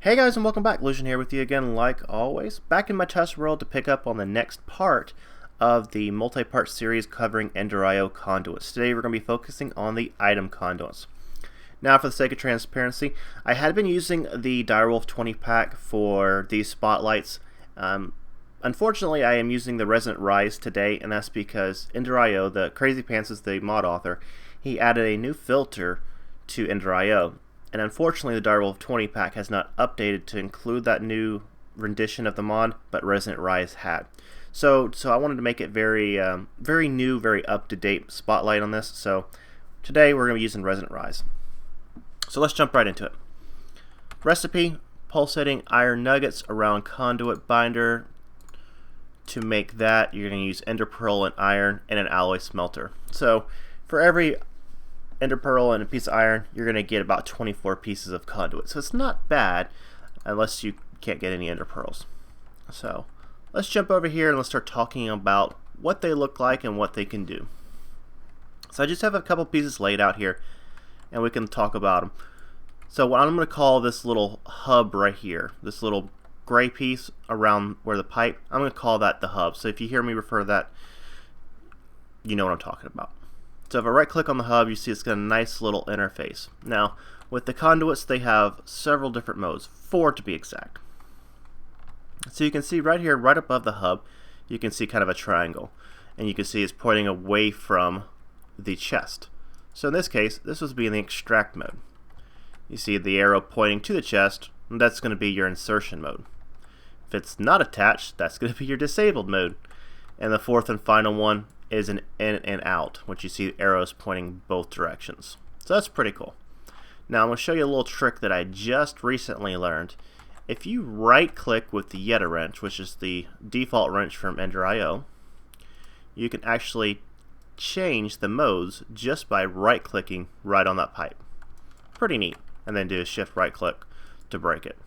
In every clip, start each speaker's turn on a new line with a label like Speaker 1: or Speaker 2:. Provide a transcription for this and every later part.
Speaker 1: Hey guys, and welcome back. Lucian here with you again, like always. Back in my test world to pick up on the next part of the multi-part series covering Ender.io conduits. Today we're going to be focusing on the item conduits. Now, for the sake of transparency, I had been using the Direwolf 20 pack for these spotlights. Unfortunately, I am using the Resonant Rise today, and that's because Ender.io, the Crazy Pants is the mod author, he added a new filter to Ender.io. And unfortunately, the Direwolf 20 pack has not updated to include that new rendition of the mod, but Resonant Rise had. So I wanted to make it very new, very up-to-date spotlight on this. So today we're going to be using Resonant Rise. So let's jump right into it. Recipe: pulsating iron nuggets around conduit binder. To make that, you're going to use ender pearl and iron and an alloy smelter. So for every ender pearl and a piece of iron, you're going to get about 24 pieces of conduit. So it's not bad unless you can't get any ender pearls. So let's jump over here and let's start talking about what they look like and what they can do. So I just have a couple pieces laid out here and we can talk about them. So what I'm going to call this little hub right here, this little gray piece around where the pipe, I'm going to call that the hub. So if you hear me refer to that, you know what I'm talking about. So if I right click on the hub, you see it's got a nice little interface. Now with the conduits, they have several different modes, 4 to be exact. So you can see right here, right above the hub, you can see kind of a triangle, and you can see it's pointing away from the chest. So in this case, this was being the extract mode. You see the arrow pointing to the chest, and that's going to be your insertion mode. If it's not attached, that's going to be your disabled mode. And the fourth and final one is an in and out, which you see arrows pointing both directions. So that's pretty cool. Now I'm going to show you a little trick that I just recently learned. If you right click with the Yeta wrench, which is the default wrench from Ender.io, you can actually change the modes just by right clicking right on that pipe. Pretty neat. And then do a shift right click to break it.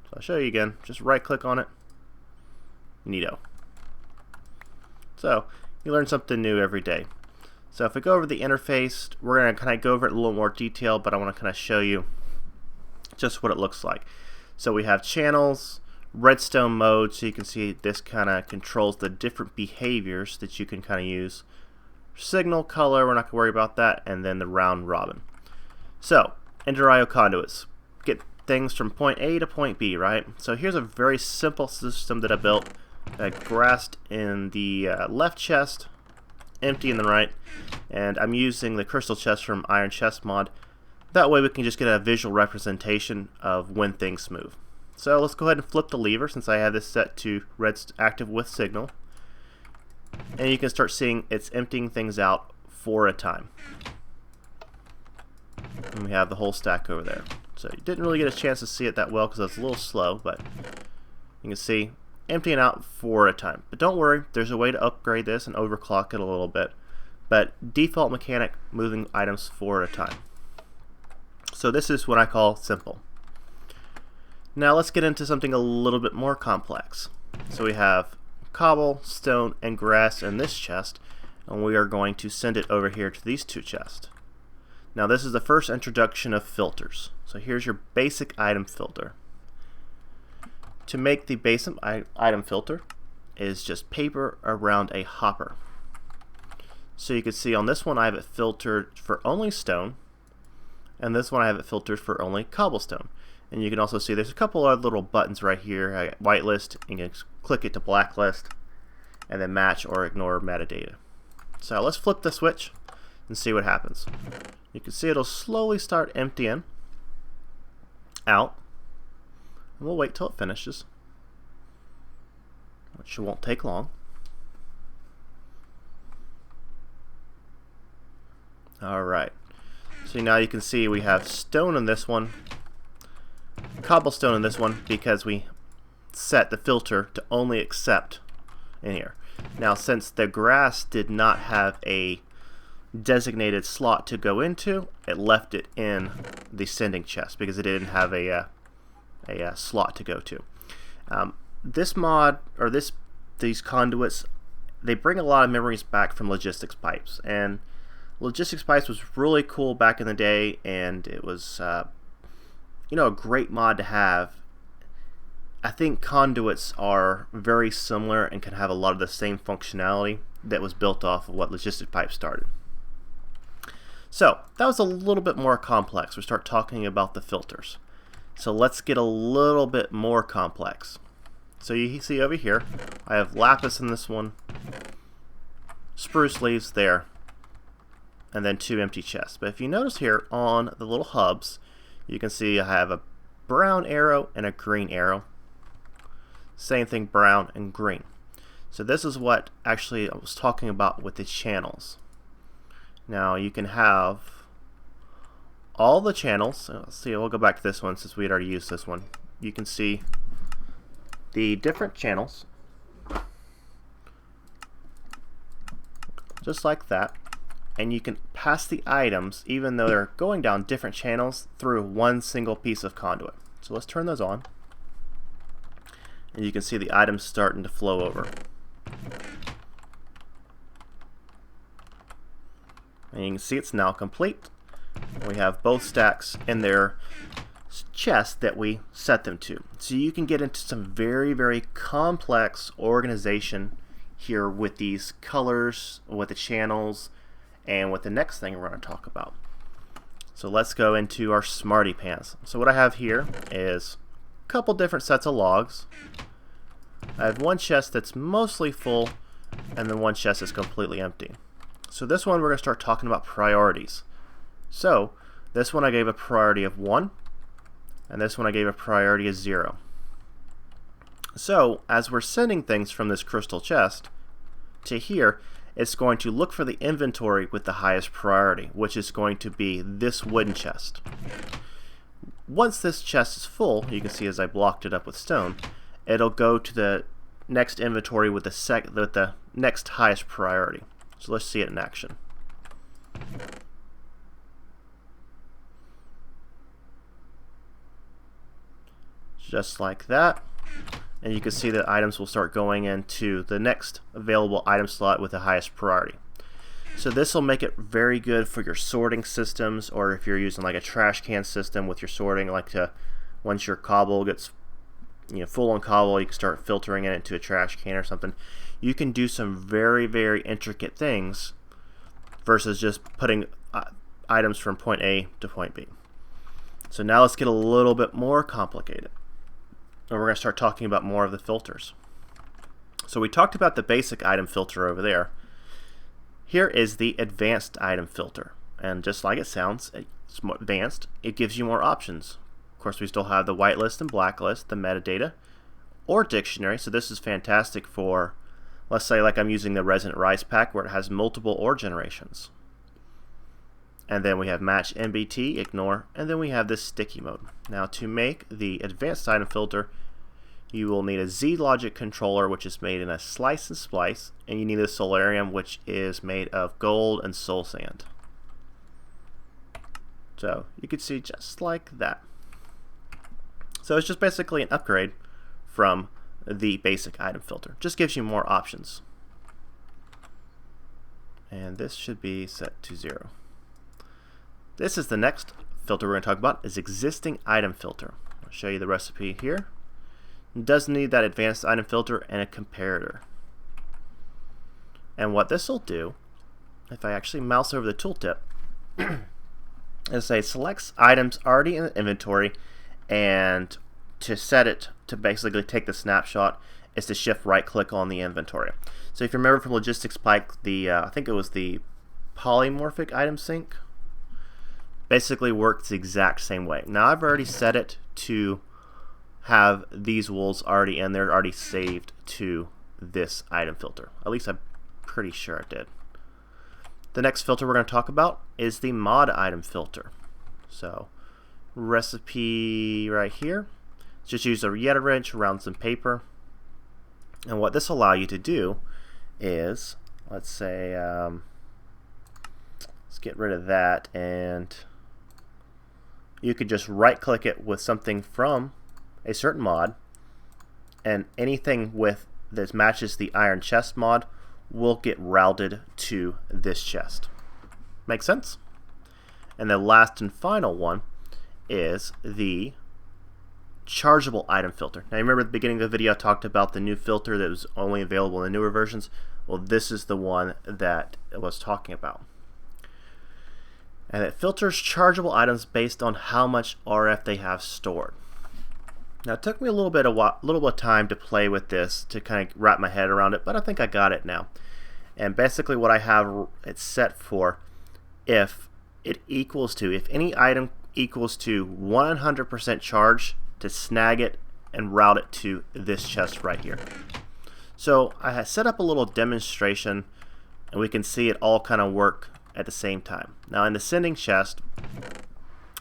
Speaker 1: So I'll show you again. Just right click on it. Neato. So you learn something new every day. So if we go over the interface, we're going to kind of go over it in a little more detail, but I want to kind of show you just what it looks like. So we have channels, redstone mode, so you can see this kind of controls the different behaviors that you can kind of use. Signal, color, we're not going to worry about that, and then the round robin. So Ender.io conduits get things from point A to point B, right? So here's a very simple system that I built. I grasped in the left chest, empty in the right, and I'm using the crystal chest from Iron Chest mod. That way we can just get a visual representation of when things move. So let's go ahead and flip the lever since I have this set to red active with signal. And you can start seeing it's emptying things out 4 at a time. And we have the whole stack over there. So you didn't really get a chance to see it that well because it's a little slow, but you can see emptying out 4 at a time. But don't worry, there's a way to upgrade this and overclock it a little bit. But default mechanic, moving items 4 at a time. So this is what I call simple. Now let's get into something a little bit more complex. So we have cobble, stone, and grass in this chest, and we are going to send it over here to these 2 chests. Now this is the first introduction of filters. So here's your basic item filter. To make the basic item filter is just paper around a hopper. So you can see on this one I have it filtered for only stone, and this one I have it filtered for only cobblestone. And you can also see there's a couple of little buttons right here. I got whitelist, and you can click it to blacklist, and then match or ignore metadata. So let's flip the switch and see what happens. You can see it'll slowly start emptying out. And we'll wait till it finishes, which won't take long. Alright, so now you can see we have stone in this one, cobblestone in this one, because we set the filter to only accept in here. Now since the grass did not have a designated slot to go into, it left it in the sending chest because it didn't have a slot to go to. This mod, or these conduits, they bring a lot of memories back from logistics pipes, and logistics pipes was really cool back in the day, and it was a great mod to have I think conduits are very similar and can have a lot of the same functionality that was built off of what logistic pipe started. So that was a little bit more complex. We start talking about the filters. So let's get a little bit more complex. So you see over here, I have lapis in this one, spruce leaves there, and then 2 empty chests. But if you notice here on the little hubs, you can see I have a brown arrow and a green arrow. Same thing, brown and green. So this is what actually I was talking about with the channels. Now you can have all the channels. Let's see, we'll go back to this one since we had already used this one. You can see the different channels, just like that. And you can pass the items, even though they're going down different channels, through one single piece of conduit. So let's turn those on. And you can see the items starting to flow over. And you can see it's now complete. We have both stacks in their chest that we set them to. So you can get into some very, very complex organization here with these colors, with the channels, and with the next thing we're going to talk about. So let's go into our Smarty Pants. So what I have here is a couple different sets of logs. I have one chest that's mostly full, and then one chest is completely empty. So this one we're going to start talking about priorities. So this one I gave a priority of 1, and this one I gave a priority of 0. So as we're sending things from this crystal chest to here, it's going to look for the inventory with the highest priority, which is going to be this wooden chest. Once this chest is full, you can see as I blocked it up with stone, it'll go to the next inventory with the next highest priority. So let's see it in action. Just like that. And you can see that items will start going into the next available item slot with the highest priority. So this will make it very good for your sorting systems, or if you're using like a trash can system with your sorting, once your cobble gets full on cobble, you can start filtering it into a trash can or something. You can do some very, very intricate things versus just putting items from point A to point B. So now let's get a little bit more complicated. And we're going to start talking about more of the filters. So we talked about the basic item filter over there. Here is the advanced item filter. And just like it sounds, it's more advanced. It gives you more options. Of course, we still have the whitelist and blacklist, the metadata, or dictionary. So this is fantastic for, let's say like I'm using the Resident Rice pack where it has multiple ore generations. And then we have match MBT, ignore, and then we have this sticky mode. Now to make the advanced item filter, you will need a Z-Logic controller, which is made in a slice and splice, and you need a solarium, which is made of gold and soul sand. So you can see just like that. So it's just basically an upgrade from the basic item filter. Just gives you more options. And this should be set to 0. This is the next filter we're going to talk about, is existing item filter. I'll show you the recipe here. It does need that advanced item filter and a comparator. And what this will do, if I actually mouse over the tooltip, is say selects items already in the inventory, and to set it to basically take the snapshot is to shift right click on the inventory. So if you remember from Logistics Pipe, I think it was the polymorphic item sync, basically works the exact same way. Now I've already set it to have these wools already in there, already saved to this item filter. At least I'm pretty sure it did. The next filter we're going to talk about is the mod item filter. So recipe right here. Just use a Yeta wrench around some paper. And what this will allow you to do is, let's say, let's get rid of that, and you could just right click it with something from a certain mod, and anything with that matches the iron chest mod will get routed to this chest. Make sense? And the last and final one is the chargeable item filter. Now, you remember at the beginning of the video I talked about the new filter that was only available in the newer versions? Well, this is the one that I was talking about. And it filters chargeable items based on how much RF they have stored. Now, it took me a little bit of time to play with this to kind of wrap my head around it, but I think I got it now. And basically what I have it set for, if any item equals to 100% charge, to snag it and route it to this chest right here. So I have set up a little demonstration and we can see it all kind of work at the same time. Now in the sending chest,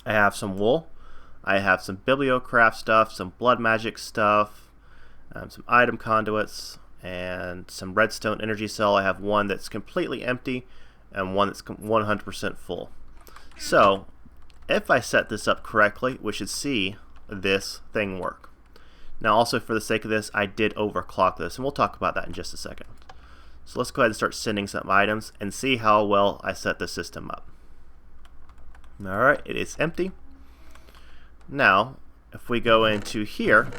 Speaker 1: I have some wool, I have some bibliocraft stuff, some blood magic stuff, some item conduits, and some redstone energy cell. I have one that's completely empty and one that's 100% full. So if I set this up correctly, we should see this thing work. Now also, for the sake of this, I did overclock this, and we'll talk about that in just a second. So let's go ahead and start sending some items and see how well I set the system up. Alright, it is empty. Now, if we go into here,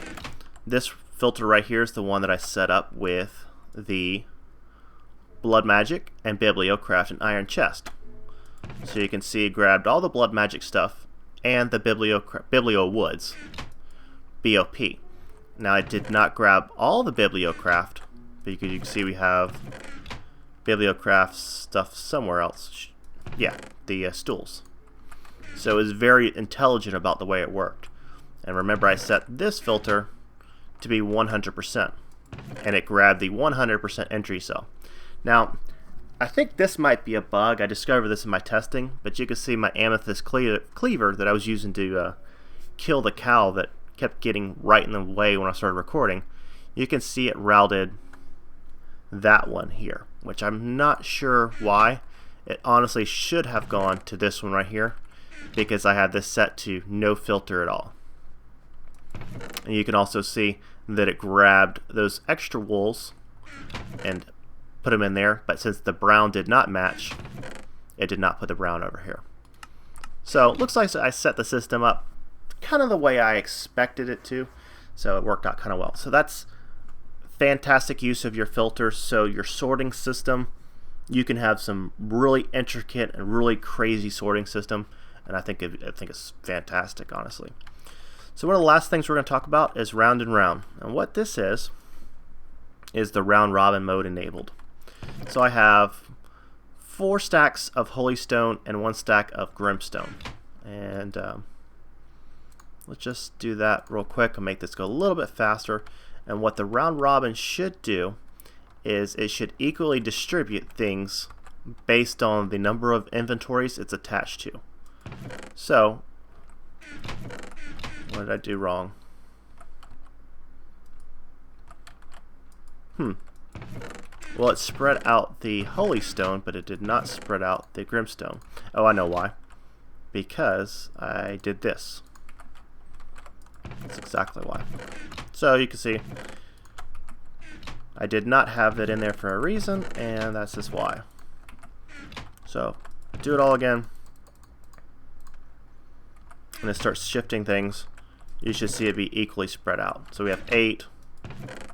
Speaker 1: this filter right here is the one that I set up with the blood magic and bibliocraft and iron chest. So you can see it grabbed all the blood magic stuff and the biblio woods, BOP. Now I did not grab all the bibliocraft because you can see we have bibliocraft stuff somewhere else. Yeah, the stools. So it was very intelligent about the way it worked. And remember, I set this filter to be 100%, and it grabbed the 100% entry cell. Now, I think this might be a bug. I discovered this in my testing, but you can see my amethyst cleaver that I was using to kill the cow that kept getting right in the way when I started recording. You can see it routed that one here, which I'm not sure why. It honestly should have gone to this one right here because I have this set to no filter at all. And you can also see that it grabbed those extra wools and put them in there, but since the brown did not match, it did not put the brown over here. So it looks like I set the system up kind of the way I expected it to, so it worked out kind of well. So that's fantastic use of your filters. So your sorting system, you can have some really intricate and really crazy sorting system, and I think it's fantastic, honestly. So one of the last things we're going to talk about is round and round, and what this is the round robin mode enabled. So I have 4 stacks of holy stone and 1 stack of grimstone, and let's just do that real quick and make this go a little bit faster. And what the round robin should do is it should equally distribute things based on the number of inventories it's attached to. So what did I do wrong? Well, it spread out the holy stone, but it did not spread out the grimstone. Oh, I know why. Because I did this. That's exactly why. So you can see I did not have it in there for a reason, and that's just why. So do it all again, and it starts shifting things. You should see it be equally spread out. So we have 8,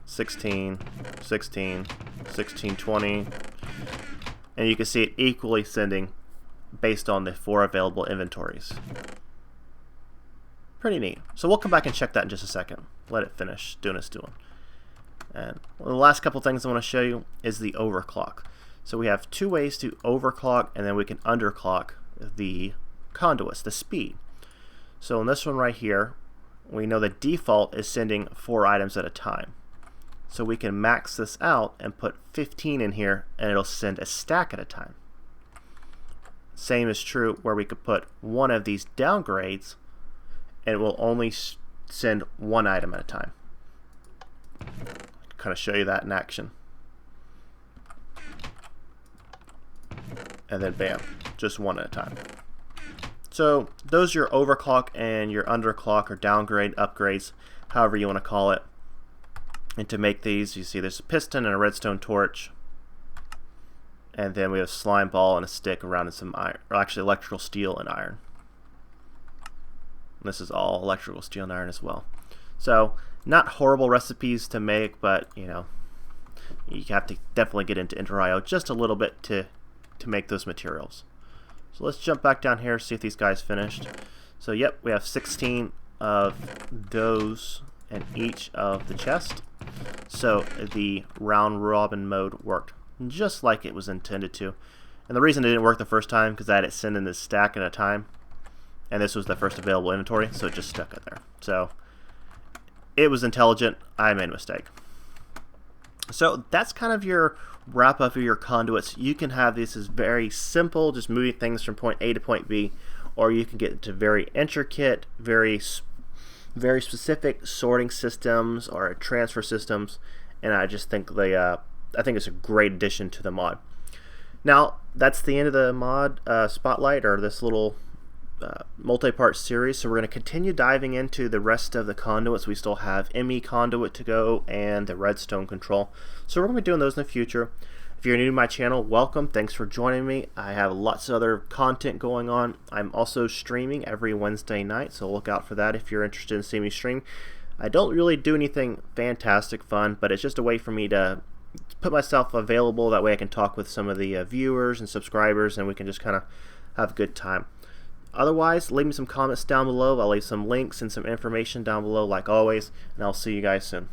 Speaker 1: 16, 16, 16, 20, and you can see it equally sending based on the 4 available inventories. Pretty neat. So we'll come back and check that in just a second. Let it finish doing its doing. And one of the last couple things I want to show you is the overclock. So we have 2 ways to overclock, and then we can underclock the conduits, the speed. So in this one right here, we know the default is sending 4 items at a time. So we can max this out and put 15 in here, and it'll send a stack at a time. Same is true where we could put one of these downgrades, and it will only send 1 item at a time. Kind of show you that in action. And then bam, just 1 at a time. So those are your overclock and your underclock or downgrade upgrades, however you want to call it. And to make these, you see there's a piston and a redstone torch, and then we have a slime ball and a stick around some iron, or actually electrical steel and iron. And this is all electrical steel and iron as well. So not horrible recipes to make, but you know, you have to definitely get into Ender.io just a little bit to make those materials. So let's jump back down here, see if these guys finished. So yep, we have 16 of those in each of the chests. So the round robin mode worked just like it was intended to. And the reason it didn't work the first time because I had it send in this stack at a time, and this was the first available inventory, so it just stuck it there. So it was intelligent. I made a mistake. So that's kind of your wrap up of your conduits. You can have this as very simple, just moving things from point A to point B, or you can get into very intricate, very specific sorting systems or transfer systems. And I just think I think it's a great addition to the mod. Now that's the end of the mod spotlight, or this little multi-part series. So we're going to continue diving into the rest of the conduits. We still have ME conduit to go and the redstone control. So we're going to be doing those in the future. If you're new to my channel, welcome. Thanks for joining me. I have lots of other content going on. I'm also streaming every Wednesday night, so look out for that if you're interested in seeing me stream. I don't really do anything fantastic fun, but it's just a way for me to put myself available. That way I can talk with some of the viewers and subscribers, and we can just kind of have a good time. Otherwise, leave me some comments down below. I'll leave some links and some information down below like always, and I'll see you guys soon.